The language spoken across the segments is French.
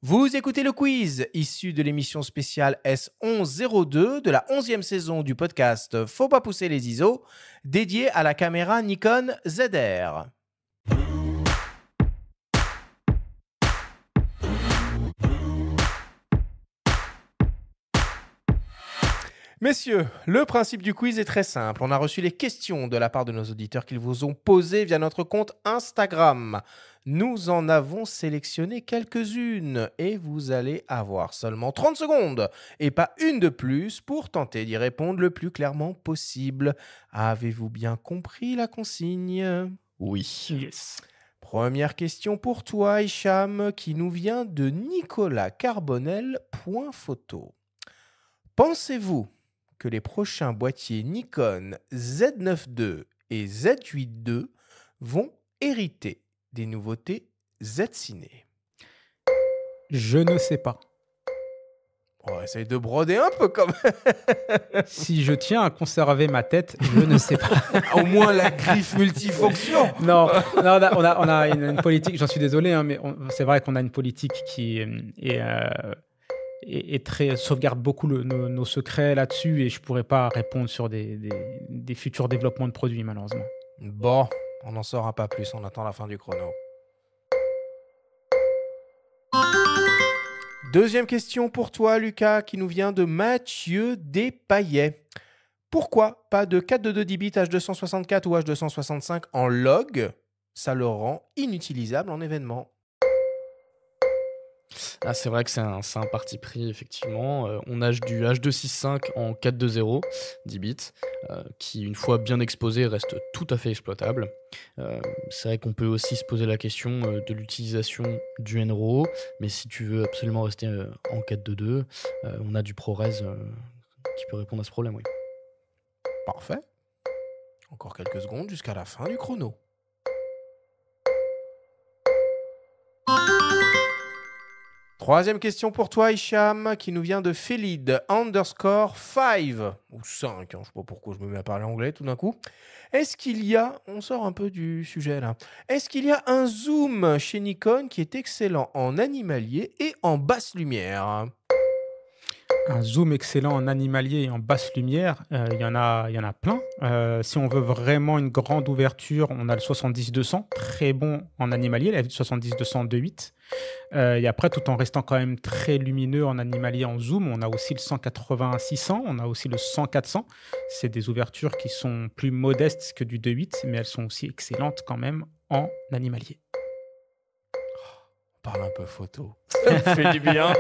Vous écoutez le quiz, issu de l'émission spéciale S1102 de la 11e saison du podcast Faut pas pousser les ISO, dédié à la caméra Nikon ZR. Messieurs, le principe du quiz est très simple. On a reçu les questions de la part de nos auditeurs qu'ils vous ont posées via notre compte Instagram. Nous en avons sélectionné quelques-unes et vous allez avoir seulement 30 secondes et pas une de plus pour tenter d'y répondre le plus clairement possible. Avez-vous bien compris la consigne ? Oui. Yes. Première question pour toi, Hicham, qui nous vient de Nicolas Carbonel, point photo. Pensez-vous que les prochains boîtiers Nikon Z9 II et Z8 II vont hériter des nouveautés Z-Ciné? Je ne sais pas. On essaye de broder un peu quand même. Si je tiens à conserver ma tête, je ne sais pas. Au moins la griffe multifonction. Non, on a une politique, j'en suis désolé, hein, mais c'est vrai qu'on a une politique qui est très sauvegarde beaucoup nos secrets là-dessus et je ne pourrais pas répondre sur des futurs développements de produits, malheureusement. Bon, on n'en saura pas plus, on attend la fin du chrono. Deuxième question pour toi, Lucas, qui nous vient de Mathieu Despaillet. Pourquoi pas de 422 10 bits H264 ou H265 en log? Ça le rend inutilisable en événement. Ah, c'est vrai que c'est un parti pris, effectivement. On a du H265 en 420, 10 bits, qui, une fois bien exposé, reste tout à fait exploitable. C'est vrai qu'on peut aussi se poser la question de l'utilisation du NRAW, mais si tu veux absolument rester en 422, on a du ProRes qui peut répondre à ce problème, oui. Parfait. Encore quelques secondes jusqu'à la fin du chrono. Troisième question pour toi, Hicham, qui nous vient de Félide _5 ou 5, je ne sais pas pourquoi je me mets à parler anglais tout d'un coup. Est-ce qu'il y a, on sort un peu du sujet là, est-ce qu'il y a un zoom chez Nikon qui est excellent en animalier et en basse lumière? Un zoom excellent en animalier et en basse lumière, il y en a plein. Si on veut vraiment une grande ouverture, on a le 70-200, très bon en animalier, la 70-200 2.8. Et après, tout en restant quand même très lumineux en animalier en zoom, on a aussi le 180-600, on a aussi le 100-400. C'est des ouvertures qui sont plus modestes que du 2.8, mais elles sont aussi excellentes quand même en animalier. On parle un peu photo. Ça me fait du bien.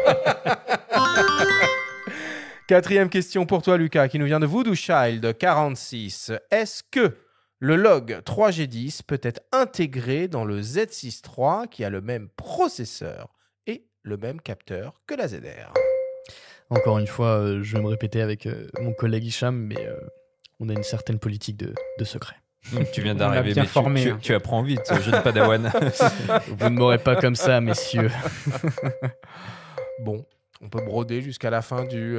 Quatrième question pour toi, Lucas, qui nous vient de Voodoo Child 46. Est-ce que le log 3G10 peut être intégré dans le Z6 III qui a le même processeur et le même capteur que la ZR? Encore une fois, je vais me répéter avec mon collègue Hicham, mais on a une certaine politique de secret. Tu viens d'arriver, bien mais formé, tu apprends vite, jeune padawan. Vous ne m'aurez pas comme ça, messieurs. Bon, on peut broder jusqu'à la fin du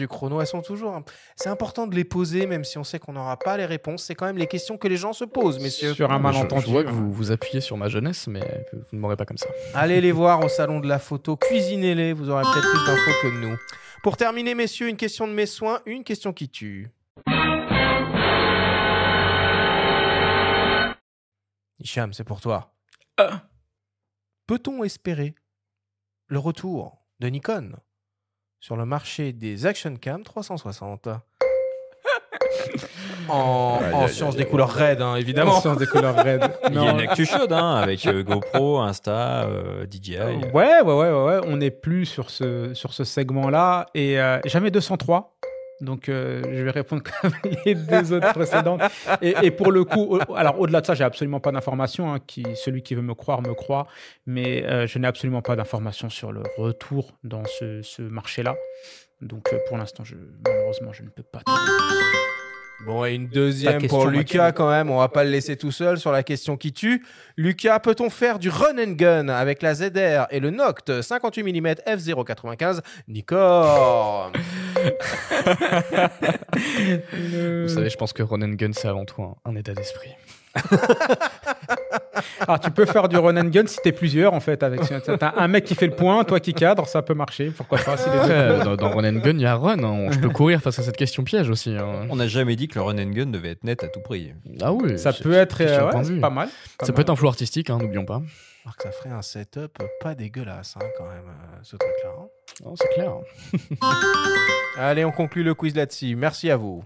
chrono. Elles sont toujours... C'est important de les poser, même si on sait qu'on n'aura pas les réponses. C'est quand même les questions que les gens se posent, messieurs. Sur un malentendu. Je vois que vous appuyez sur ma jeunesse, mais vous ne m'aurez pas comme ça. Allez les voir au salon de la photo, cuisinez-les, vous aurez peut-être plus d'infos que nous. Pour terminer, messieurs, une question de mes soins, une question qui tue. Hicham, c'est pour toi. Peut-on espérer le retour de Nikon sur le marché des Action Cam 360 en science des couleurs raides, hein, évidemment. En science des couleurs raides. Il y a une actu chaude avec GoPro, Insta, DJI. Ouais. On n'est plus sur ce segment-là et jamais 203. Donc, je vais répondre comme les deux autres précédentes. Et pour le coup, alors au-delà de ça, j'ai absolument pas d'informations. Celui qui veut me croire, me croit. Mais je n'ai absolument pas d'informations sur le retour dans ce marché-là. Donc, pour l'instant, malheureusement, je ne peux pas. Bon, et une deuxième question, pour Lucas Mathieu. quand même. On va pas le laisser tout seul sur la question qui tue. Lucas, peut-on faire du run and gun avec la ZR et le Noct 58 mm f/0.95 Nikon? Vous savez, je pense que run and gun, c'est avant tout un état d'esprit. Alors, tu peux faire du run and gun si t'es plusieurs, en fait. T'as un mec qui fait le point, toi qui cadre, ça peut marcher. Pourquoi pas si les deux- Après, dans Run and Gun, il y a Run. Hein. Je peux courir face à cette question piège aussi. Hein. On n'a jamais dit que le run and gun devait être net à tout prix. Ah oui. Ça c'est- peut être question de point de c'est vue. pas mal. Ça peut être un flow artistique, hein, n'oublions pas. Alors que ça ferait un setup pas dégueulasse, hein, quand même, ce truc-là. Hein. Non, c'est clair. Allez, on conclut le quiz là-dessus. Merci à vous.